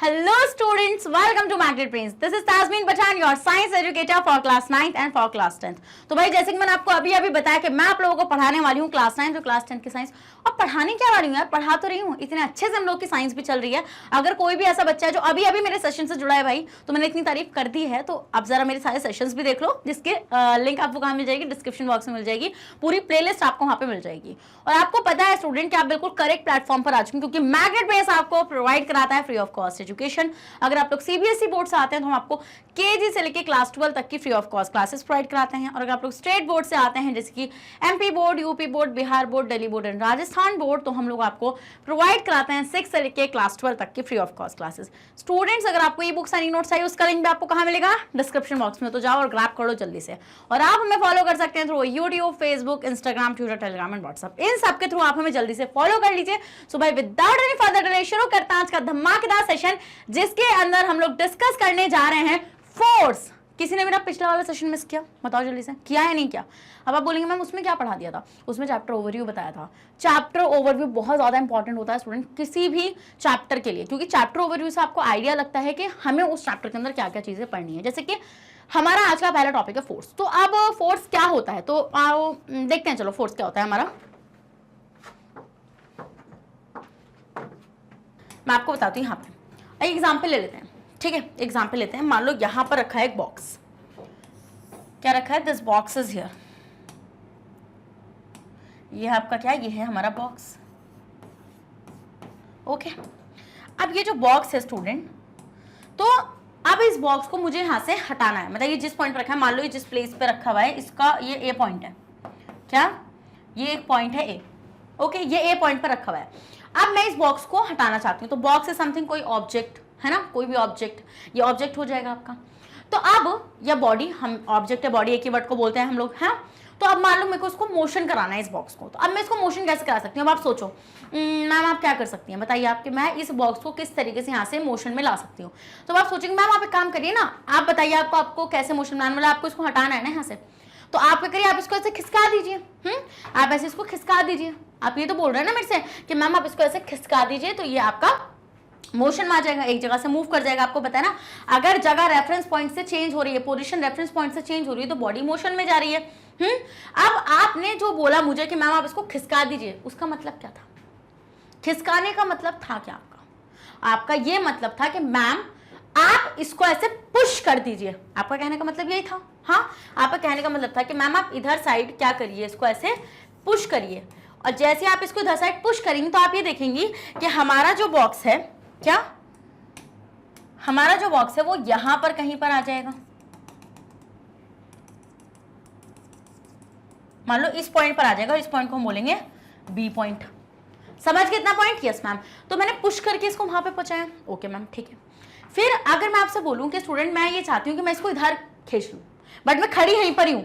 Hello students, welcome to Magnet Brains. This is Tasmin Pathan, your science educator for class 9th and for class 10th. तो भाई जैसे कि मैंने आपको अभी बताया कि मैं आप लोगों को पढ़ाने वाली हूँ क्लास 9 और क्लास 10 की साइंस। और पढ़ाने क्या वाली हूँ यार, पढ़ा तो रही हूँ, इतने अच्छे से हम लोग की साइंस भी चल रही है। अगर कोई भी ऐसा बच्चा है जो अभी मेरे सेशन से जुड़ा है भाई, तो मैंने इतनी तारीफ कर दी है, तो आप जरा मेरे सारे सेशंस भी देख लो, जिसके लिंक आपको कहाँ मिल जाएगी, डिस्क्रिप्शन बॉक्स में मिल जाएगी। पूरी प्लेलिस्ट आपको वहाँ पे मिल जाएगी। और आपको पता है स्टूडेंट कि आप बिल्कुल करेक्ट प्लेटफॉर्म पर आ चुके हैं, क्योंकि मैग्नेट ब्रेन्स आपको प्रोवाइड कराता है फ्री ऑफ कॉस्ट एजुकेशन। अगर आप लोग सीबीएसई बोर्ड से आते हैं तो हम आपको केजी से लेकर क्लास 12 तक की free of cost classes provide कराते हैं। और अगर आप लोग स्टेट बोर्ड से आते हैं, जैसे कि MP board, UP board, Bihar board, Delhi board and Rajasthan board, तो हम लोग आपको प्रोवाइड कराते हैं 6 से लेकर क्लास 12 तक की free of cost classes. Students, अगर आपको e books and e notes चाहिए, उसका लिंक भी आपको कहाँ मिलेगा, डिस्क्रिप्शन बॉक्स में। तो जाओ और ग्रैब करो जल्दी से। और आप हमें फॉलो कर सकते हैं through YouTube, Facebook, Instagram, Twitter, Telegram and WhatsApp. इन सबके थ्रू आप हमें जल्दी से फॉलो कर लीजिए। सो भाई विदाउट एनी फर्दर डिले शुरू करते हैं आज का धमाकेदार सेशन, जिसके अंदर हम लोग डिस्कस करने जा रहे हैं फोर्स। किसी ने मेरा पिछला वाला सेशन मिस किया? बताओ जल्दी से, किया है नहीं किया? अब आप बोलेंगे मैम उसमें क्या पढ़ा दिया था? उसमें चैप्टर ओवरव्यू बताया था। चैप्टर ओवरव्यू बहुत ज्यादा इंपॉर्टेंट होता है स्टूडेंट किसी भी चैप्टर के लिए, क्योंकि चैप्टर ओवरव्यू से आपको आइडिया लगता है कि हमें उस चैप्टर के अंदर क्या क्या चीजें पढ़नी है। जैसे कि हमारा आज का पहला टॉपिक है फोर्स। तो अब फोर्स क्या होता है, तो आओ देखते हैं। चलो फोर्स क्या होता है हमारा, मैं आपको बताती हूँ। यहाँ पे एक एग्जाम्पल ले लेते हैं, ठीक है? एग्जाम्पल लेते हैं। मान लो यहां पर रखा है एक बॉक्स। क्या रखा है? This box is here. ये है आपका क्या? ये है हमारा बॉक्स। ओके, अब ये जो बॉक्स है स्टूडेंट, तो अब इस बॉक्स को मुझे यहां से हटाना है। मतलब ये जिस पॉइंट पर रखा है, मान लो ये जिस प्लेस पे रखा हुआ है, इसका ये ए पॉइंट है। क्या? ये एक पॉइंट है ए। ओके, ये ए पॉइंट पर रखा हुआ है। अब मैं इस बॉक्स को हटाना चाहती हूँ। तो बॉक्स है समथिंग, कोई ऑब्जेक्ट है ना, कोई भी ऑब्जेक्ट, ये ऑब्जेक्ट हो जाएगा आपका। तो अब यह बॉडी, हम ऑब्जेक्ट है, बॉडी एक ही वर्ड को बोलते हैं हम लोग, है। तो अब मान लो मेरे को इसको मोशन कराना है इस बॉक्स को। तो अब मैं इसको मोशन कैसे करा सकती हूँ? अब आप सोचो मैम आप क्या कर सकती हैं, बताइए आप कि मैं इस बॉक्स को किस तरीके से यहाँ से मोशन में ला सकती हूँ। तो आप सोचेंगे मैम आप एक काम करिए ना, आप बताइए आपको कैसे मोशन में आने वाला, आपको इसको हटाना है ना यहाँ से। तो आप क्या करिए, आप इसको ऐसे खिसका दीजिए। आप ऐसे इसको खिसका दीजिए। आप ये तो बोल रहे हैं ना मेरे से कि मैम आप इसको ऐसे खिसका दीजिए, तो ये आपका मोशन में आ जाएगा, एक जगह से मूव कर जाएगा। आपको पता है ना, अगर जगह रेफरेंस पॉइंट से चेंज हो रही है, पोजीशन रेफरेंस पॉइंट से चेंज हो रही है, तो बॉडी मोशन में जा रही है। अब आपने जो बोला मुझे कि मैम आप इसको खिसका दीजिए, उसका मतलब क्या था? खिसकाने का मतलब था क्या आपका ये मतलब था कि मैम आप इसको ऐसे पुश कर दीजिए। आपका कहने का मतलब यही था। हाँ, आपका कहने का मतलब था कि मैम आप इधर साइड क्या करिए, इसको ऐसे पुश करिए। और जैसे आप इसको इधर साइड पुश करेंगे तो आप ये देखेंगी कि हमारा जो बॉक्स है, क्या हमारा जो बॉक्स है वो यहां पर कहीं पर आ जाएगा। मान लो इस पॉइंट पर आ जाएगा, इस पॉइंट को हम बोलेंगे बी पॉइंट। समझ गए इतना पॉइंट? Yes ma'am. तो मैंने पुश करके इसको वहां पे पहुंचाया। ओके मैम, ठीक है। फिर अगर मैं आपसे बोलूं कि स्टूडेंट मैं ये चाहती हूँ कि मैं इसको इधर खींच लूं, बट मैं खड़ी यहीं पर ही हूं,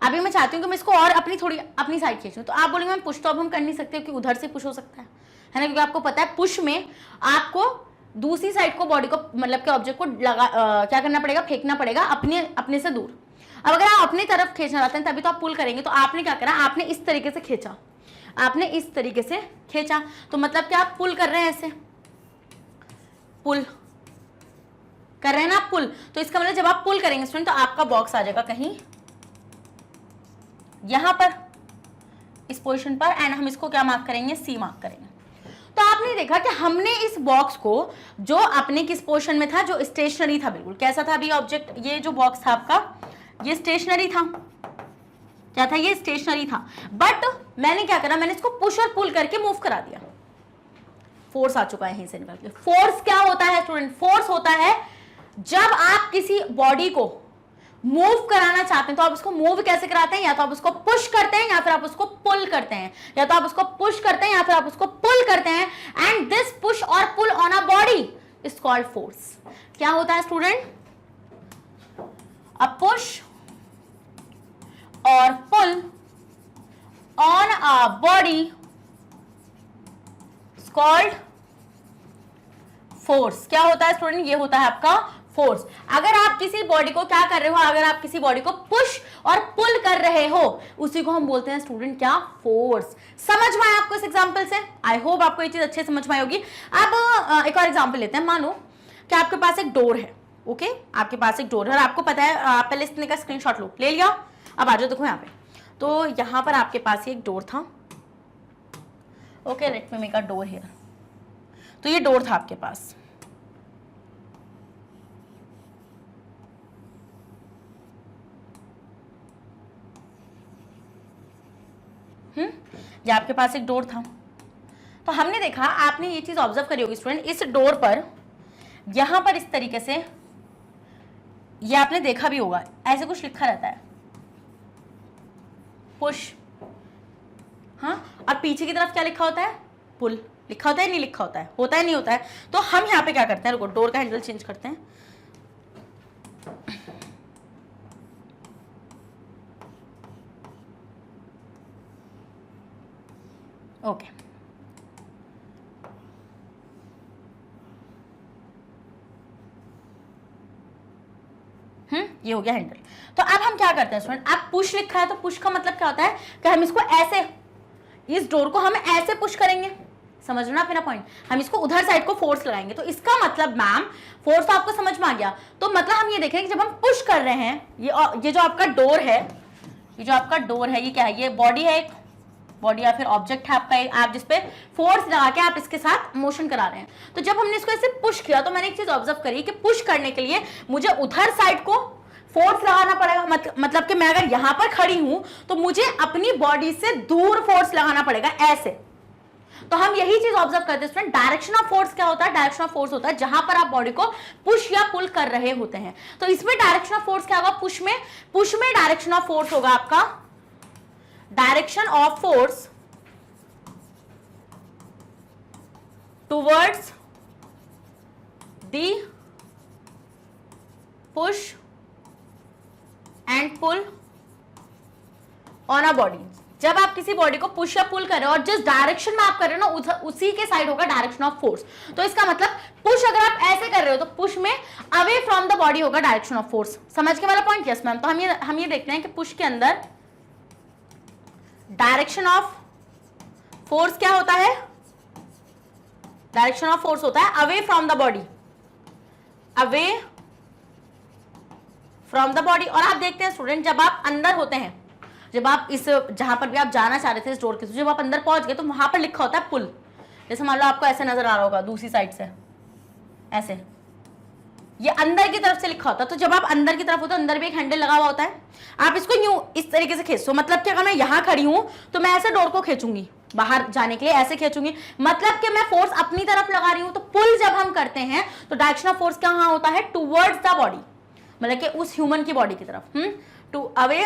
अभी मैं चाहती हूँ कि मैं इसको और अपनी साइड खींचूं, तो आप बोलेंगे मैम पुश तो अब हम कर नहीं सकते, क्योंकि उधर से पुश हो सकता है ना, क्योंकि आपको पता है पुश में आपको दूसरी साइड को, बॉडी को, मतलब के ऑब्जेक्ट को क्या करना पड़ेगा, फेंकना पड़ेगा अपने से दूर। अब अगर आप अपनी तरफ खींचना चाहते हैं तभी तो आप पुल करेंगे। तो आपने क्या करा, आपने इस तरीके से खींचा, आपने इस तरीके से खींचा, तो मतलब क्या आप पुल कर रहे हैं, ऐसे पुल कर रहे हैं ना आप, पुल। तो इसका मतलब जब आप पुल करेंगे स्टूडेंट, तो आपका बॉक्स आ जाएगा कहीं यहां पर, इस पोजीशन पर, एंड हम इसको क्या मार्क करेंगे, सी मार्क करेंगे। तो आपने देखा कि हमने इस बॉक्स को, जो अपने किस पोजीशन में था, जो स्टेशनरी था, बिल्कुल कैसा था अभी ऑब्जेक्ट, ये जो बॉक्स था आपका, ये स्टेशनरी था। क्या था? ये स्टेशनरी था। बट मैंने क्या करा, मैंने इसको पुश और पुल करके मूव करा दिया। फोर्स आ चुका है यहीं से निकल के। फोर्स क्या होता है स्टूडेंट? फोर्स होता है जब आप किसी बॉडी को मूव कराना चाहते हैं, तो आप उसको मूव कैसे कराते हैं? या तो आप उसको पुश करते हैं, या फिर आप उसको पुल करते हैं। या तो आप उसको पुश करते हैं, या फिर आप उसको पुल करते हैं। एंड दिस पुश और pull on a body is called force. क्या होता है स्टूडेंट? अ पुश और pull on a body is called force. क्या होता है स्टूडेंट? ये होता है आपका फोर्स। अगर आप किसी बॉडी को क्या कर रहे हो, अगर आप किसी बॉडी को पुश और पुल कर रहे हो, उसी को हम बोलते हैं स्टूडेंट क्या, फोर्स। समझ में आया आपको इस एग्जांपल से? आई होप आपको ये चीज अच्छे समझ में आई होगी। अब एक और एग्जांपल लेते हैं। मानो कि आपके पास एक डोर है, ओके, आपके पास एक डोर है और आपको पता है, पहले इसने का स्क्रीनशॉट लो, ले लिया। अब आ जाओ, देखो यहाँ पे, तो यहाँ पर आपके पास एक डोर था, okay, let me make a door here. तो ये डोर था आपके पास, ये आपके पास एक डोर था। तो हमने देखा, आपने ये चीज ऑब्जर्व करी होगी स्टूडेंट, इस डोर पर यहां पर इस तरीके से, ये आपने देखा भी होगा, ऐसे कुछ लिखा रहता है, पुश, हाँ, और पीछे की तरफ क्या लिखा होता है, पुल। लिखा होता है नहीं लिखा होता है, होता है नहीं होता है। तो हम यहाँ पे क्या करते हैं, रुको, डोर का हैंडल चेंज करते हैं। ओके, ये हो गया हैंडल। तो अब हम क्या करते हैं स्टूडेंट, अब पुश लिखा है, तो पुश का मतलब क्या होता है कि हम इसको ऐसे, इस डोर को हम ऐसे पुश करेंगे, समझ लो ना अपना पॉइंट, हम इसको उधर साइड को फोर्स लगाएंगे। तो इसका मतलब मैम, फोर्स तो आपको समझ में आ गया। तो मतलब हम ये देखें कि जब हम पुश कर रहे हैं, ये जो आपका डोर है, ये जो आपका डोर है, ये क्या है, ये बॉडी है, एक बॉडी या फिर ऑब्जेक्ट है आपका, आप जिसपे फोर्स लगा के आप इसके साथ मोशन करा रहे हैं। तो जब हमने इसको ऐसे पुश किया, तो मैंने एक चीज ऑब्जर्व करी कि पुश करने के लिए मुझे उधर साइड को फोर्स लगाना पड़ेगा। मतलब कि मैं अगर यहां पर खड़ी हूं तो मुझे अपनी बॉडी से दूर फोर्स लगाना पड़ेगा, ऐसे। तो हम यही चीज ऑब्जर्व करते हैं स्टूडेंट, डायरेक्शन ऑफ फोर्स क्या होता है, डायरेक्शन ऑफ फोर्स होता है जहां पर आप बॉडी को पुश या पुल कर रहे होते हैं। तो इसमें डायरेक्शन ऑफ फोर्स क्या होगा, पुश में डायरेक्शन ऑफ फोर्स होगा आपका, direction of force towards the push and pull on a body. जब आप किसी बॉडी को पुश या पुल कर रहे हो और जिस डायरेक्शन में आप कर रहे हो ना, उसी के साइड होगा डायरेक्शन ऑफ फोर्स। तो इसका मतलब पुश अगर आप ऐसे कर रहे हो तो पुश में अवे फ्रॉम द बॉडी होगा डायरेक्शन ऑफ फोर्स। समझ के वाला पॉइंट? Yes ma'am. तो हम ये देखते हैं कि पुश के अंदर डायरेक्शन ऑफ फोर्स क्या होता है, डायरेक्शन ऑफ फोर्स होता है away from the body, away from the body. और आप देखते हैं स्टूडेंट, जब आप अंदर होते हैं, जब आप इस जहां पर भी आप जाना चाह रहे थे इस डोर के, जब आप अंदर पहुंच गए तो वहां पर लिखा होता है पुल। जैसे मान लो आपको ऐसे नजर आ रहा होगा दूसरी साइड से, ऐसे ये अंदर की तरफ से लिखा होता है। तो जब आप अंदर की तरफ होते हो, अंदर भी एक हैंडल लगा हुआ होता है, आप इसको यूं इस तरीके से खींचो। मतलब कि अगर मैं यहां खड़ी हूं तो मैं ऐसे डोर को खींचूंगी बाहर जाने के लिए, ऐसे खींचूंगी, मतलब कि मैं फोर्स अपनी तरफ लगा रही हूं। तो पुल जब हम करते हैं तो डायरेक्शन ऑफ फोर्स कहां होता है, टुवर्ड्स द बॉडी, मतलब कि उस ह्यूमन की बॉडी की तरफ, टू अवे।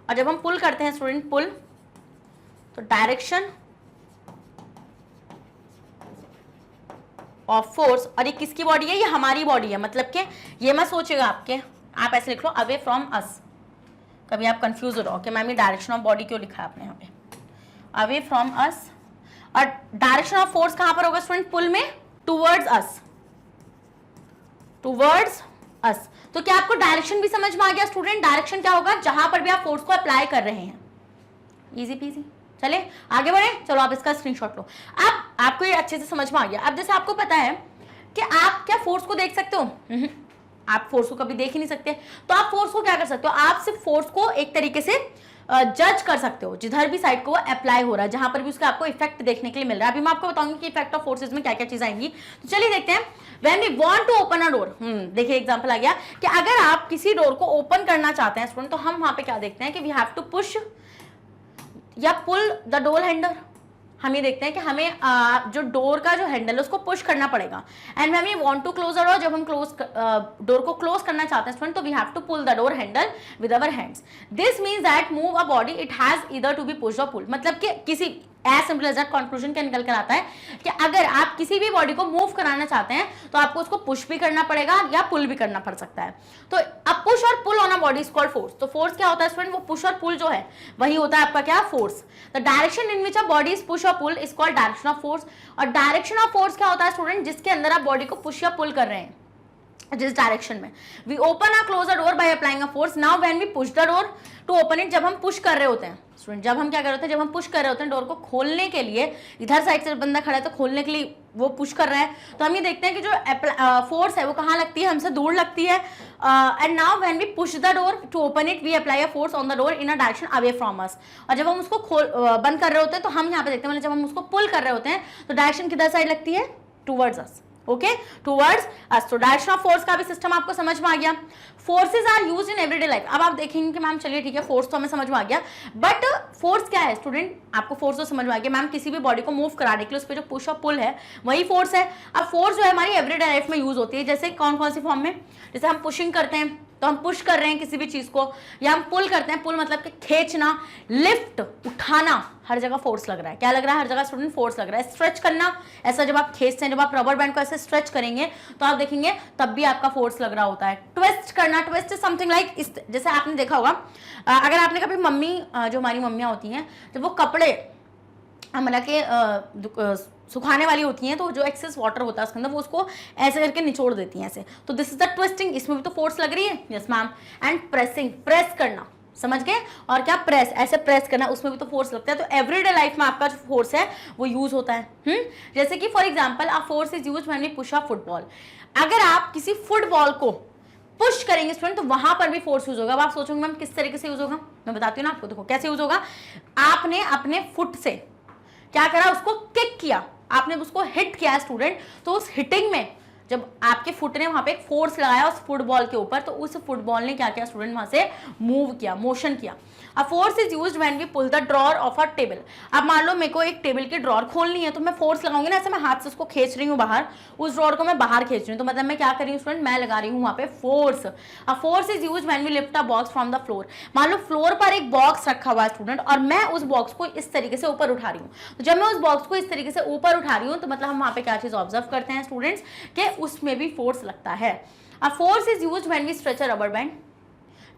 और जब हम पुल करते हैं स्टूडेंट, पुल, तो डायरेक्शन ऑफ फोर्स, और ये किसकी बॉडी है, ये हमारी बॉडी है। मतलब कि ये मत सोचेगा आपके, आप ऐसे लिख लो अवे फ्रॉम अस, कभी आप कंफ्यूज हो रहो कि मैम ये डायरेक्शन ऑफ बॉडी क्यों लिखा है आपने यहाँ पे, अवे फ्रॉम अस। और डायरेक्शन ऑफ फोर्स कहां पर होगा स्टूडेंट, पुल में, टुवर्ड्स अस, टुवर्ड्स अस। तो क्या आपको डायरेक्शन भी समझ में आ गया स्टूडेंट? डायरेक्शन क्या होगा, जहां पर भी आप फोर्स को अप्लाई कर रहे हैं। Easy PG. चले आगे बढ़े, चलो आप इसका स्क्रीनशॉट लो। अब आपको ये अच्छे से समझ में आ गया। अब जैसे आपको पता है कि आप क्या फोर्स को देख सकते हो, आप फोर्स को कभी देख ही नहीं सकते। तो आप फोर्स को क्या कर सकते हो, आप सिर्फ फोर्स को एक तरीके से जज कर सकते हो, जिधर भी साइड को वो अप्लाई हो रहा है, जहां पर भी उसका आपको इफेक्ट देखने के लिए मिल रहा है। अभी मैं आपको बताऊंगी कि इफेक्ट ऑफ फोर्सेस में क्या क्या चीज आएंगी। तो चलिए देखते हैं। When we want to open a door, देखिए एग्जांपल आ गया कि अगर आप किसी डोर को ओपन करना चाहते हैं स्टूडेंट, तो हम वहां पे क्या देखते हैं कि वी हैव टू पुश या पुल द डोर हैंडल। हम ये देखते हैं कि हमें जो डोर का जो हैंडल है उसको पुश करना पड़ेगा। And when we want to close a door, जब हम डोर को क्लोज करना चाहते हैं स्टूडेंट, तो we have to pull the door handle with our hands. This means that move a body it has either to be push और pull. मतलब कि किसी as simple as that conclusion क्या निकल कर आता है कि अगर आप किसी भी बॉडी को मूव कराना चाहते हैं तो आपको उसको पुश भी करना पड़ेगा या पुल भी करना पड़ सकता है। तो अब पुश और pull on a body is called force. तो फोर्स क्या होता है स्टूडेंट, वो पुश और पुल जो है वही होता है आपका क्या, force. The direction in which a body is push और pull is called direction of force. और डायरेक्शन ऑफ फोर्स क्या होता है स्टूडेंट, जिसके अंदर आप बॉडी को पुश या पुल कर रहे हैं, जिस डायरेक्शन में। वी ओपन और close a door by applying a force. Now when we push the door to open it, जब हम पुश कर रहे होते हैं स्टूडेंट, जब हम क्या कर रहे होते हैं, जब हम पुश कर रहे होते हैं डोर को खोलने के लिए, इधर साइड से बंदा खड़ा है तो खोलने के लिए वो पुश कर रहा है, तो हम ये देखते हैं कि जो फोर्स है वो कहाँ लगती है, हमसे दूर लगती है। And now when we push the door to open it we apply a force on the door in a direction away from us. और जब हम उसको बंद कर रहे होते हैं तो हम यहाँ पे देखते हैं, मतलब जब हम उसको पुल कर रहे होते हैं तो डायरेक्शन किधर साइड लगती है, towards us. Okay, towards us. तो डायरेक्शन ऑफ फोर्स का भी सिस्टम आपको समझ में आ गया। Forces are used in everyday life. अब आप देखेंगे कि मैम चलिए ठीक है, फोर्स तो हमें समझ में आ गया, बट फोर्स क्या है स्टूडेंट, आपको फोर्स तो समझ में आ गया, मैम किसी भी बॉडी को मूव कराने के लिए उस पर जो पुश और पुल है वही फोर्स है। अब फोर्स जो है हमारी एवरीडे लाइफ में यूज होती है, जैसे कौन कौन सी फॉर्म में, जैसे हम पुशिंग करते हैं तो हम पुश कर रहे हैं किसी भी चीज को, या हम पुल करते हैं, पुल मतलब कि खींचना, लिफ्ट, उठाना, हर जगह फोर्स लग रहा है। क्या लग रहा है, हर जगह स्टूडेंट फोर्स लग रहा है। स्ट्रेच करना, ऐसा जब आप खींचते हैं, जब आप रबर बैंड को ऐसे स्ट्रेच करेंगे तो आप देखेंगे तब भी आपका फोर्स लग रहा होता है। ट्विस्ट करना, ट्विस्ट समथिंग लाइक इस, जैसे आपने देखा होगा, अगर आपने कभी मम्मी, जो हमारी मम्मियाँ होती हैं, जब वो कपड़े मतलब के सुखाने वाली होती हैं तो जो एक्सेस वाटर होता है उसके अंदर वो उसको ऐसे करके निचोड़ देती हैं ऐसे, तो दिस इज द ट्विस्टिंग, इसमें भी तो फोर्स लग रही है। Yes ma'am. And pressing, press करना, समझ गए, और क्या प्रेस, ऐसे प्रेस करना, उसमें भी तो फोर्स लगता है। तो एवरीडे लाइफ में आपका जो फोर्स है वो यूज होता है। जैसे कि for example a force is use when we push a football. अगर आप किसी फुटबॉल को पुश करेंगे स्टूडेंट तो वहां पर भी फोर्स यूज होगा। अब आप सोचोगे मैम किस तरीके से यूज होगा, मैं बताती हूँ ना आपको। देखो कैसे यूज होगा, आपने अपने फुट से क्या करा, उसको किक किया, आपने उसको हिट किया स्टूडेंट, तो उस हिटिंग में जब आपके फुट ने वहां पे एक फोर्स लगाया उस फुटबॉल के ऊपर, तो उस फुटबॉल ने क्या किया स्टूडेंट, वहां से मूव किया, मोशन किया। A force is used when we pull the drawer of a table. अब मान लो मेरे को एक टेबल की ड्रॉर खोलनी है तो मैं फोर्स लगाऊंगी ना, ऐसे मैं हाथ से उसको खींच रही हूँ बाहर, उस ड्रॉर को मैं बाहर खींच रही हूँ, तो मतलब मैं क्या कर रही हूँ स्टूडेंट, मैं लगा रही हूँ वहां पे force. A force is used when we lift a box from the floor. मान लो फ्लोर पर एक बॉक्स रखा हुआ है स्टूडेंट और मैं उस बॉक्स को इस तरीके से ऊपर उठा रही हूँ, तो जब मैं उस बॉक्स को इस तरीके से ऊपर उठा रही हूँ तो मतलब हम वहां पे क्या चीज ऑब्जर्व करते हैं स्टूडेंट्स, कि उसमें भी फोर्स लगता है। A force is used when we stretch a rubber band.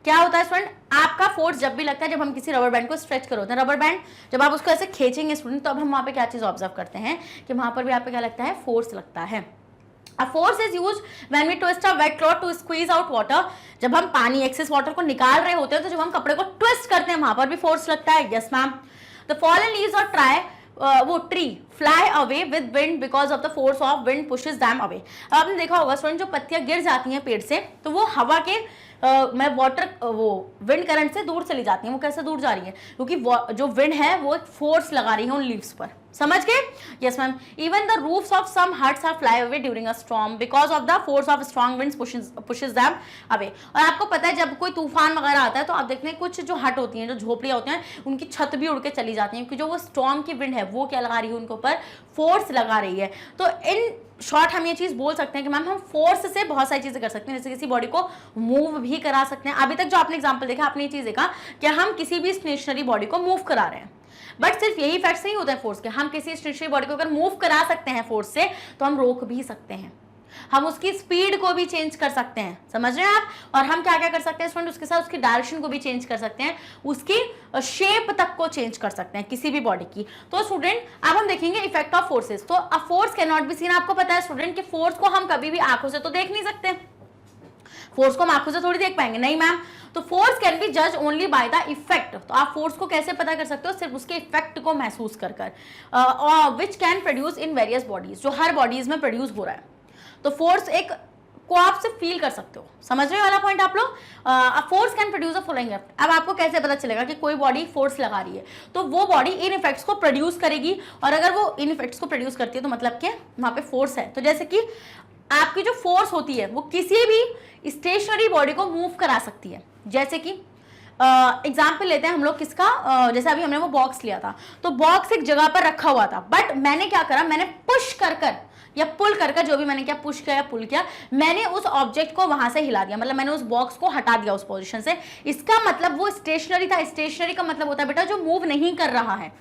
क्या होता है स्टूडेंट, आपका फोर्स जब भी लगता है जब हम किसी रबर बैंड को स्ट्रेच कर होते हैं, रबर बैंड जब आप उसको ऐसे खींचेंगे स्टूडेंट तो अब हम वहां पे क्या चीज ऑब्जर्व करते हैं कि वहां पर भी आप पे क्या लगता है, फोर्स लगता है। A force is used when we twist a wet cloth to squeeze out water। जब हम पानी एक्सेस वाटर को निकाल रहे होते हैं तो जब हम कपड़े को ट्विस्ट करते हैं वहां पर भी फोर्स लगता है। Yes ma'am. The fallen leaves or वो tree fly away with wind because of the force of wind pushes them away. अब आपने देखा होगा स्टूडेंट, जो पत्तियां गिर जाती हैं पेड़ से तो वो हवा के मैं वाटर वो विंड करंट से दूर चली जाती है। वो कैसे दूर जा रही है, क्योंकि जो विंड है वो एक फोर्स लगा रही है उन लीव्स पर, समझ गए। Yes ma'am. Even the roofs of some huts are fly away during a storm because of the force of strong winds pushes them away. और आपको पता है जब कोई तूफान वगैरह आता है तो आप देखते हैं कुछ जो हट होती हैं, जो झोपड़ियां होती हैं, उनकी छत भी उड़ के चली जाती हैं, क्योंकि जो वो स्टॉर्म की विंड है वो क्या लगा रही है, उनके ऊपर फोर्स लगा रही है। तो इन शॉर्ट हम ये चीज बोल सकते हैं कि मैम हम फोर्स से बहुत सारी चीजें कर सकते हैं, जैसे किसी बॉडी को मूव भी करा सकते हैं। अभी तक जो आपने एग्जांपल देखा, आपने ये चीज देखा कि हम किसी भी स्टेशनरी बॉडी को मूव करा रहे हैं, बट सिर्फ यही फैक्ट नहीं होता है फोर्स के, हम किसी स्टेशनरी बॉडी को अगर मूव करा सकते हैं फोर्स से तो हम रोक भी सकते हैं, हम उसकी स्पीड को भी चेंज कर सकते हैं, समझ रहे हैं आप। और हम क्या क्या कर सकते हैं स्टूडेंट, उसके साथ उसकी डायरेक्शन को भी चेंज कर सकते हैं, उसकी शेप तक को चेंज कर सकते हैं किसी भी बॉडी की। तो स्टूडेंट अब हम देखेंगे इफेक्ट ऑफ फोर्सेस। तो a force can not be seen. आपको पता है स्टूडेंट कि फोर्स को हम कभी भी आंखों से तो देख नहीं सकते, फोर्स को हम आंखों से थोड़ी देख पाएंगे, नहीं मैम। तो फोर्स कैन बी जज ओनली बाय द इफेक्ट। तो आप फोर्स को कैसे पता कर सकते हो, सिर्फ उसके इफेक्ट को महसूस कर which can produce in various bodies, जो हर बॉडीज में प्रोड्यूस हो रहा है। तो फोर्स एक को आप से फील कर सकते हो, समझ रहे हो वाला पॉइंट आप लोग। Force can produce a following effect. अब आपको कैसे पता चलेगा कि कोई बॉडी फोर्स लगा रही है, तो वो बॉडी इन इफेक्ट्स को प्रोड्यूस करेगी, और अगर वो इन इफेक्ट्स को प्रोड्यूस करती है तो मतलब क्या वहां पे फोर्स है। तो जैसे कि आपकी जो फोर्स होती है वो किसी भी स्टेशनरी बॉडी को मूव करा सकती है। जैसे कि एग्जाम्पल लेते हैं हम लोग किसका, जैसे अभी हमने वो बॉक्स लिया था, तो बॉक्स एक जगह पर रखा हुआ था, बट मैंने क्या करा, मैंने पुश कर या पुल कर जो भी मैंने क्या पुश किया या पुल किया, मैंने उस ऑब्जेक्ट को वहां से हिला दिया, मतलब मैंने उस बॉक्स को हटा दिया उस पोजीशन से। इसका मतलब वो स्टेशनरी था। स्टेशनरी का मतलब होता है बेटा जो मूव नहीं कर रहा है,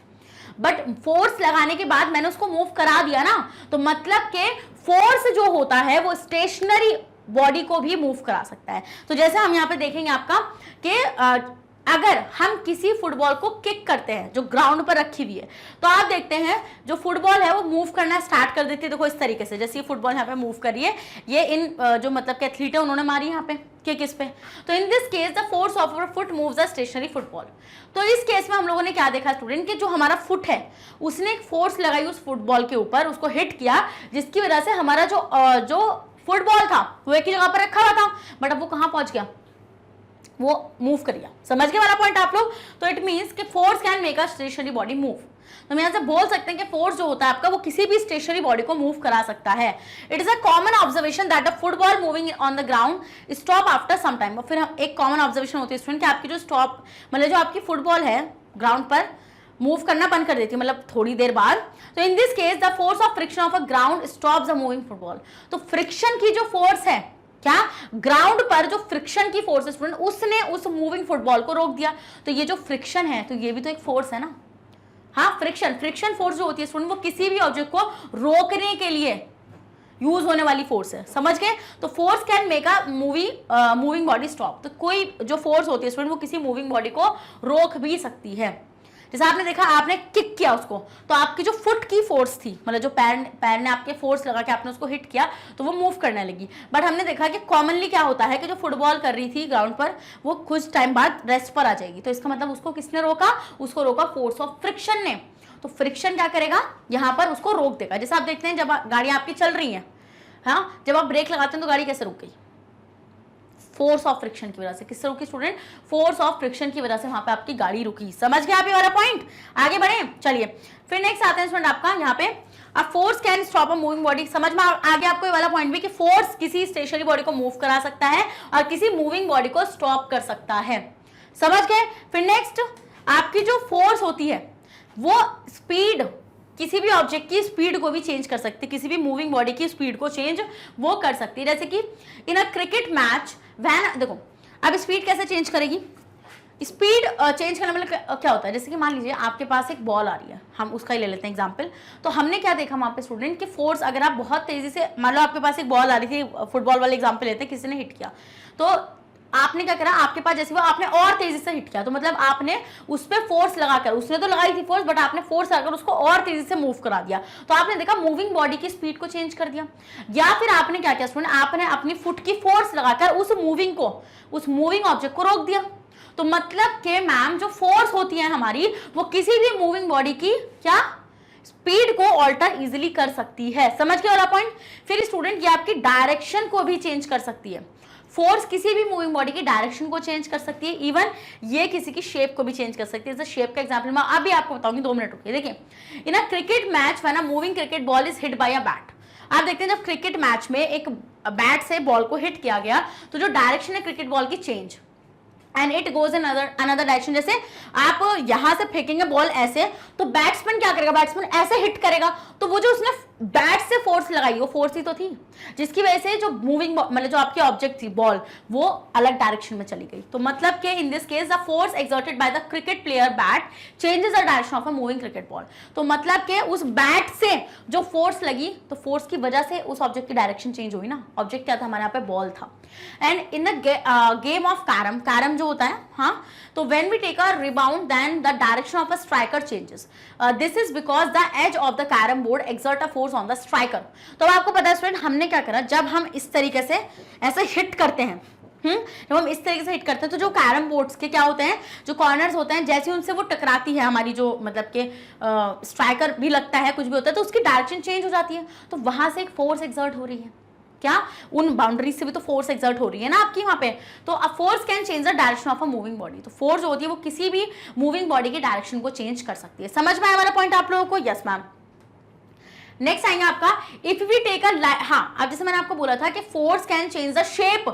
बट फोर्स लगाने के बाद मैंने उसको मूव करा दिया ना, तो मतलब के फोर्स जो होता है वो स्टेशनरी बॉडी को भी मूव करा सकता है। तो जैसे हम यहाँ पे देखेंगे आपका कि अगर हम किसी फुटबॉल को किक करते हैं जो ग्राउंड पर रखी हुई है, तो आप देखते हैं जो फुटबॉल है वो मूव करना स्टार्ट कर देती है। देखो इस तरीके से, जैसे ये फुटबॉल यहाँ पे मूव कर रही है, ये इन जो मतलब के एथलीट है उन्होंने मारी यहाँ पे किक इस पे। तो in this case the force of our foot moves the stationary football. तो इस केस में हम लोगों ने क्या देखा स्टूडेंट, कि जो हमारा फुट है उसने एक फोर्स लगाई उस फुटबॉल के ऊपर, उसको हिट किया, जिसकी वजह से हमारा जो फुटबॉल था वो एक ही जगह पर रखा हुआ था, बट अब वो कहाँ पहुंच गया, वो मूव कर गया। समझ गए वाला पॉइंट आप लोग। तो इट मींस कि force can make a stationary body move. तो हम यहां से बोल सकते हैं कि फोर्स जो होता है आपका वो किसी भी स्टेशनरी बॉडी को मूव करा सकता है। It is a common observation that a football moving on the ground stop after some time. और फिर हम एक कॉमन ऑब्जर्वेशन होती है स्टूडेंट कि आपकी जो स्टॉप मतलब जो आपकी फुटबॉल है ग्राउंड पर मूव करना बंद कर देती है, मतलब थोड़ी देर बाद। तो in this case the force of friction of a ground stops the moving football. तो फ्रिक्शन की जो फोर्स है, क्या ग्राउंड पर जो फ्रिक्शन की फोर्स है स्टूडेंट, उसने उस मूविंग फुटबॉल को रोक दिया। तो ये जो फ्रिक्शन है तो ये भी तो एक फोर्स है ना। हाँ, फ्रिक्शन फोर्स जो होती है स्टूडेंट वो किसी भी ऑब्जेक्ट को रोकने के लिए यूज होने वाली फोर्स है। समझ गए। तो force can make a moving body stop. तो कोई जो फोर्स होती है स्टूडेंट वो किसी मूविंग बॉडी को रोक भी सकती है। जैसे आपने देखा, आपने किक किया उसको, तो आपकी जो फुट की फोर्स थी, मतलब जो पैर ने आपके फोर्स लगा के आपने उसको हिट किया तो वो मूव करने लगी। बट हमने देखा कि कॉमनली क्या होता है कि जो फुटबॉल कर रही थी ग्राउंड पर वो कुछ टाइम बाद रेस्ट पर आ जाएगी। तो इसका मतलब उसको किसने रोका, उसको रोका फोर्स ऑफ फ्रिक्शन ने। तो फ्रिक्शन क्या करेगा, यहाँ पर उसको रोक देगा। जैसे आप देखते हैं जब गाड़ी आपकी चल रही है, हाँ, जब आप ब्रेक लगाते हैं तो गाड़ी कैसे रुक गई, फोर्स ऑफ फ्रिक्शन की वजह से। किससे रुकी स्टूडेंट, फोर्स ऑफ फ्रिक्शन की वजह से वहां पे आपकी गाड़ी रुकी। समझ गए आप ये वाला पॉइंट। आगे बढ़े, चलिए फिर नेक्स्ट आते हैं स्टूडेंट आपका यहाँ पे अब force can stop a moving body. समझ में आगे आपको ये वाला पॉइंट भी कि फोर्स किसी स्टेशनरी बॉडी को मूव करा सकता है और किसी मूविंग बॉडी को स्टॉप कर सकता है। समझ गए। फिर नेक्स्ट आपकी जो फोर्स होती है वो स्पीड, किसी भी ऑब्जेक्ट की स्पीड को भी चेंज कर सकती है, किसी भी मूविंग बॉडी की स्पीड को चेंज वो कर सकती है। जैसे कि इन अ क्रिकेट मैच वैन, देखो अब स्पीड कैसे चेंज करेगी, स्पीड चेंज करने मतलब क्या होता है, जैसे कि मान लीजिए आपके पास एक बॉल आ रही है, हम उसका ही ले लेते हैं एग्जांपल। तो हमने क्या देखा वहां पे स्टूडेंट कि फोर्स, अगर आप बहुत तेजी से, मान लो आपके पास एक बॉल आ रही थी, फुटबॉल वाले एग्जांपल लेते हैं, किसी ने हिट किया तो आपने क्या करा, आपके पास जैसे वो आपने और तेजी से हिट किया, तो मतलब आपने उस पर फोर्स लगाकर, उसने तो लगाई थी फोर्स, बट आपने फोर्स लगाकर उसको और तेजी से मूव करा दिया। तो आपने देखा मूविंग बॉडी की स्पीड को चेंज कर दिया। या फिर आपने क्या किया स्टूडेंट, आपने अपनी फुट की फोर्स लगाकर उस मूविंग ऑब्जेक्ट को रोक दिया। तो मतलब कि मैम जो फोर्स होती है हमारी वो किसी भी मूविंग बॉडी की क्या स्पीड को ऑल्टर इजीली कर सकती है। समझ गए वाला पॉइंट। फिर स्टूडेंट ये आपकी डायरेक्शन को भी चेंज कर सकती है। फोर्स किसी भी मूविंग बॉडी की डायरेक्शन को चेंज कर सकती है, इवन ये किसी की शेप को भी चेंज कर सकती है। जैसे शेप का एग्जांपल मैं अभी आपको बताऊंगी, 2 मिनट रुकिए। देखिए, in a cricket match when a moving cricket ball is hit by a bat. आप देखते हैं जब क्रिकेट मैच में एक बैट से बॉल को हिट किया गया तो जो डायरेक्शन है क्रिकेट बॉल की change, and it goes in another direction. जैसे आप यहां से फेंकेंगे बॉल ऐसे, तो बैट्समैन क्या करेगा, बैट्समैन ऐसे हिट करेगा, तो वो जो उसने बैट से फोर्स लगाई वो फोर्स ही तो थी, जिसकी वजह से जो मूविंग मतलब जो आपकी ऑब्जेक्ट थी बॉल वो अलग डायरेक्शन में चली गई। तो मतलब कि इन this case the force exerted by the cricket player bat changes the direction of a moving cricket ball. तो मतलब कि उस बैट से जो फोर्स लगी तो फोर्स की वजह से उस ऑब्जेक्ट की डायरेक्शन चेंज हुई ना। ऑब्जेक्ट क्या था हमारे यहाँ पे, बॉल था। And in the game of carrom जो होता है, हाँ, तो when we take a rebound then the direction of a striker changes. This is because the edge of the carrom board exert a force on the striker. तो आपको पता है student हमने क्या करा, जब हम इस तरीके से ऐसे हिट करते हैं, जब हम इस तरीके से हिट करते हैं तो जो कैरम बोर्ड्स के क्या होते हैं, जो कॉर्नर्स होते हैं, जैसे उनसे वो टकराती है हमारी जो मतलब के स्ट्राइकर भी लगता है, कुछ भी होता है, तो उसकी डायरेक्शन चेंज हो जाती है। तो वहां से एक फोर्स एक्सर्ट हो रही है, क्या उन बाउंड्री से भी तो फोर्स एक्सर्ट हो रही है ना आपकी वहां पे। तो a force can change the direction of a moving body. तो फोर्स जो होती है वो किसी भी मूविंग बॉडी की डायरेक्शन को चेंज कर सकती है। समझ में आया वाला पॉइंट आप लोगों को? Yes ma'am. नेक्स्ट आएंगे आपका, इफ वी टेक अ, हाँ, अब जैसे मैंने आपको बोला था कि force can change the shape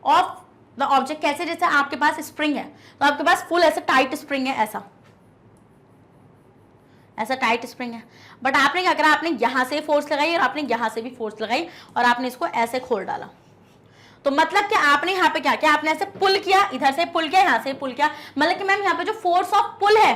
of the object. कैसे, जैसे आपके पास स्प्रिंग है तो आपके पास फुल ऐसे टाइट स्प्रिंग है, ऐसा टाइट स्प्रिंग है, बट आपने क्या करा, आपने यहां से फोर्स लगाई और आपने यहां से भी फोर्स लगाई और आपने इसको ऐसे खोल डाला। तो मतलब कि आपने यहाँ पे क्या किया, आपने ऐसे पुल किया, इधर से पुल किया, यहां से पुल किया, मतलब कि मैम यहाँ पे जो फोर्स ऑफ पुल है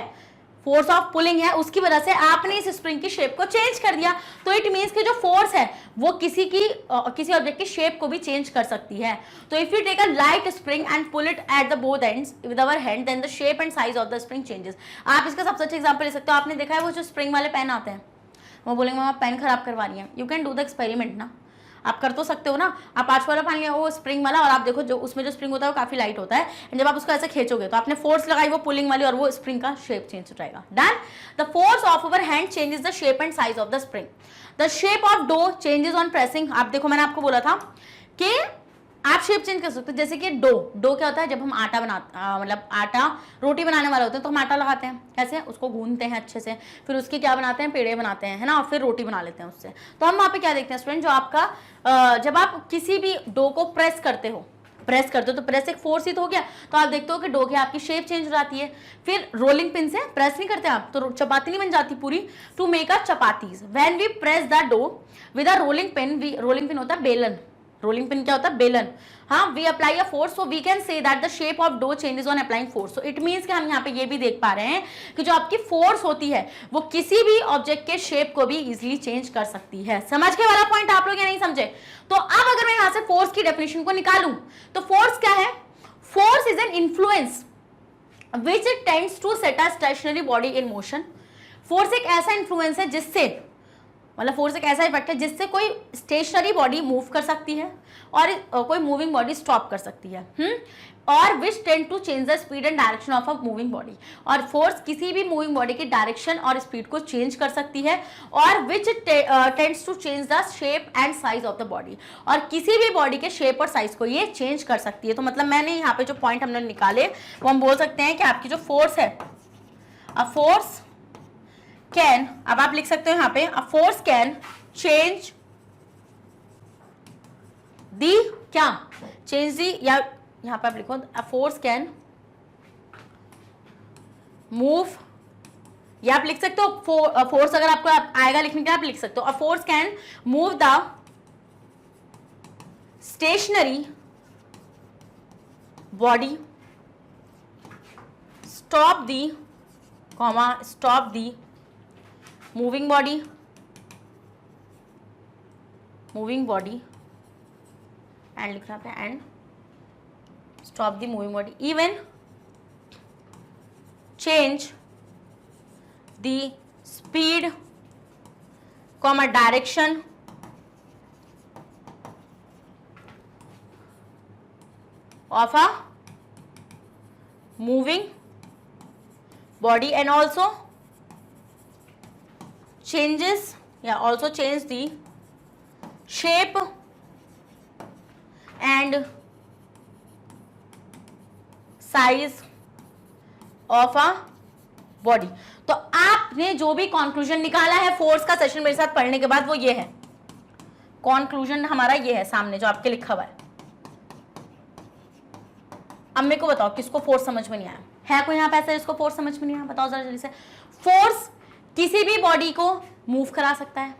फोर्स ऑफ पुलिंग है, उसकी वजह से आपने इस स्प्रिंग की शेप को चेंज कर दिया। तो इट मींस कि जो फोर्स है वो किसी ऑब्जेक्ट की शेप को भी चेंज कर सकती है। तो if you take a light spring and pull it at the both ends with our hand, then the shape and size of the spring changes. आप इसका सबसे अच्छा एग्जांपल ले सकते हो, आपने देखा है वो जो स्प्रिंग वाले पेन आते हैं, वो बोलेंगे मामा पेन खराब करवा रही है। You can do the experiment ना, आप कर तो सकते हो ना। आप 5 वाला पानी लिया वो स्प्रिंग वाला, और आप देखो जो उसमें जो स्प्रिंग होता है वो काफी लाइट होता है, एंड जब आप उसको ऐसे खींचोगे तो आपने फोर्स लगाई वो पुलिंग वाली, और वो स्प्रिंग का शेप चेंज हो जाएगा। Done. The force of our hand changes the shape and size of the spring. The shape of dough changes on pressing. आप देखो मैंने आपको बोला था कि आप शेप चेंज कर सकते हो, जैसे कि डो क्या होता है, जब हम आटा मतलब आटा रोटी बनाने वाला होता है तो हम आटा लगाते हैं, कैसे उसको गूंदते हैं अच्छे से, फिर उसके क्या बनाते हैं, पेड़े बनाते हैं, है ना, और फिर रोटी बना लेते हैं उससे। तो हम वहाँ पे क्या देखते हैं स्टूडेंट, जो आपका जब आप किसी भी डो को प्रेस करते हो तो प्रेस एक फोर्स ही तो हो गया, तो आप देखते हो कि डो की आपकी शेप चेंज हो जाती है। फिर रोलिंग पिन से प्रेस नहीं करते आप तो चपाती नहीं बन जाती पूरी, to make a chapatis. When we press the dough with a rolling pin, rolling pin होता है बेलन, रोलिंग पिन क्या होता है, बेलन, हाँ, we apply a force, so we can say that the shape of dough changes on applying force. So it means कि हम यहाँ पे ये भी देख पा रहे हैं कि जो आपकी फोर्स होती है वो किसी भी ऑब्जेक्ट के शेप को भी इजीली चेंज कर सकती है। समझ के वाला पॉइंट आप लोग या नहीं समझे? तो अब अगर मैं यहाँ से फोर्स की डेफिनेशन को निकालूं तो फोर्स क्या है? Force is an influence which tends to set a stationary body in motion. Force एक ऐसा इन्फ्लुएंस है जिससे, मतलब फोर्स एक ऐसा इफेक्ट है जिससे कोई स्टेशनरी बॉडी मूव कर सकती है और कोई मूविंग बॉडी स्टॉप कर सकती है, और which tend to change the speed and direction of a moving body. और फोर्स किसी भी मूविंग बॉडी की डायरेक्शन और स्पीड को चेंज कर सकती है, और which tends to change the shape and size of the body, और किसी भी बॉडी के शेप और साइज को ये चेंज कर सकती है। तो मतलब मैंने यहाँ पे जो पॉइंट हमने निकाले वो हम बोल सकते हैं कि आपकी जो फोर्स है, अ फोर्स कैन, अब आप लिख सकते हो यहाँ पे, अ फोर्स कैन चेंज दी, क्या चेंज दी, या यहाँ पे आप लिखो अ फोर्स कैन मूव, या आप लिख सकते हो फोर्स, अगर आपको आएगा लिखने के आप लिख सकते हो a force can move the stationary body, stop the, stop the moving body and लिखना है and stop the moving body, even change the speed, direction of a moving body, and also also change the shape and size of a body। तो आपने जो भी conclusion निकाला है force का session मेरे साथ पढ़ने के बाद वो ये है, कंक्लूजन हमारा ये है सामने जो आपके लिखा हुआ है। अब मेरे को बताओ किसको फोर्स समझ में नहीं आया है? कोई यहाँ पे ऐसा जिसको फोर्स समझ में नहीं आया? बताओ जरा जल्दी से। फोर्स किसी भी बॉडी को मूव करा सकता है,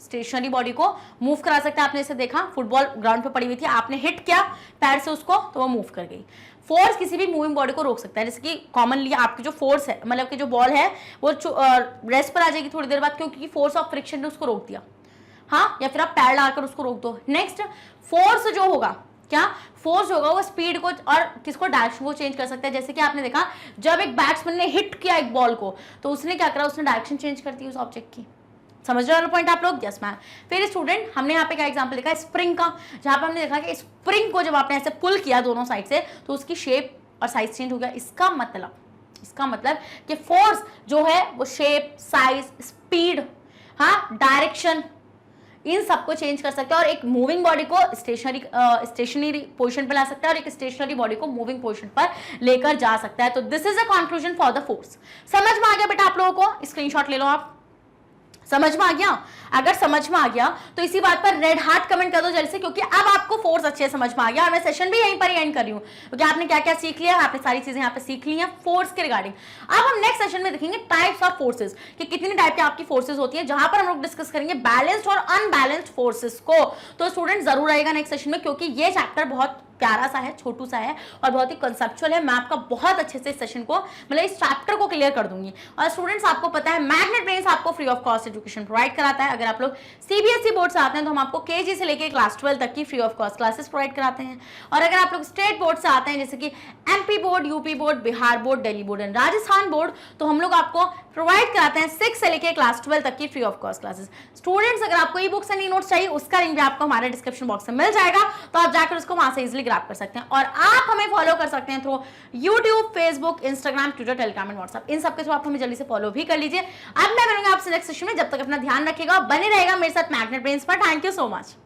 स्टेशनरी बॉडी को मूव करा सकता है। आपने इसे देखा, फुटबॉल ग्राउंड पे पड़ी हुई थी, आपने हिट किया पैर से उसको तो वो मूव कर गई। फोर्स किसी भी मूविंग बॉडी को रोक सकता है, जैसे कि कॉमनली आपकी जो फोर्स है, मतलब कि जो बॉल है वो रेस्ट पर आ जाएगी थोड़ी देर बाद, क्योंकि फोर्स ऑफ फ्रिक्शन ने उसको रोक दिया, हाँ, या फिर आप पैर लगाकर उसको रोक दो। नेक्स्ट फोर्स जो होगा, क्या फोर्स होगा वो स्पीड को और किसको, डायरेक्शन को चेंज कर सकता है। जैसे कि आपने देखा जब एक बैट्समैन ने हिट किया एक बॉल को तो उसने क्या करा, उसने डायरेक्शन चेंज कर दी उस ऑब्जेक्ट की। समझ रहे हो पॉइंट आप लोग? Yes ma'am. फिर स्टूडेंट हमने यहाँ पे क्या एग्जांपल देखा, स्प्रिंग का, जहां पे हमने देखा कि स्प्रिंग को जब आपने ऐसे पुल किया दोनों साइड से तो उसकी शेप और साइज चेंज हो गया। इसका मतलब कि फोर्स जो है वो शेप, साइज, स्पीड, हाँ, डायरेक्शन, इन सबको चेंज कर सकता है, और एक मूविंग बॉडी को स्टेशनरी पोजीशन पर ला सकता है और एक स्टेशनरी बॉडी को मूविंग पोजीशन पर लेकर जा सकता है। तो this is a conclusion for the force. समझ में आ गया बेटा आप लोगों को? स्क्रीनशॉट ले लो आप। समझ में आ गया? अगर समझ में आ गया तो इसी बात पर रेड हार्ट कमेंट कर दो जल्दी से, क्योंकि अब आपको फोर्स अच्छे से समझ में आ गया और मैं सेशन भी यहीं पर ही एंड कर रही हूँ, क्योंकि आपने क्या क्या सीख लिया, आपने सारी चीजें यहाँ पे सीख ली हैं फोर्स के रिगार्डिंग। अब हम नेक्स्ट सेशन में देखेंगे टाइप्स ऑफ फोर्सेस, कि कितनी टाइप की आपकी फोर्सेस होती है, जहां पर हम लोग डिस्कस करेंगे बैलेंस्ड और अनबैलेंस्ड फोर्सेस को। तो स्टूडेंट जरूर आएगा नेक्स्ट सेशन में, क्योंकि ये चैप्टर बहुत प्यारा सा है, छोटू सा है और बहुत ही कंसेप्चुअल है। मैं आपका बहुत अच्छे से इस सेशन को मतलब इस चैप्टर को क्लियर कर दूंगी। और स्टूडेंट्स आपको पता है मैग्नेट ब्रेन्स आपको free of cost education provide कराता है। अगर आप लोग सीबीएसई बोर्ड से आते हैं तो हम आपको केजी से लेकर क्लास 12 तक की free of cost classes provide कराते हैं। और अगर आप लोग स्टेट बोर्ड से आते हैं जैसे कि MP board, UP board, Bihar board, Delhi board and Rajasthan board, तो हम लोग आपको प्रोवाइड कराते हैं 6 से लेकर क्लास 12 तक की free of cost classes. Students अगर आपको e books and e notes चाहिए उसका लिंक भी आपको हमारे डिस्क्रिप्शन बॉक्स में मिल जाएगा, तो आप जाकर उसको वहां से इजीली ग्रैब कर सकते हैं। और आप हमें फॉलो कर सकते हैं through YouTube, Facebook, Instagram, Twitter, Telegram and WhatsApp. इन सबके थ्रू आप हमें जल्दी से फॉलो भी कर लीजिए। अब मैं मिलूंगा आपसे नेक्स्ट सेशन में, जब तक अपना ध्यान रखिएगा, बने रहेगा मेरे साथ मैग्नेट ब्रेन्स पर। Thank you so much.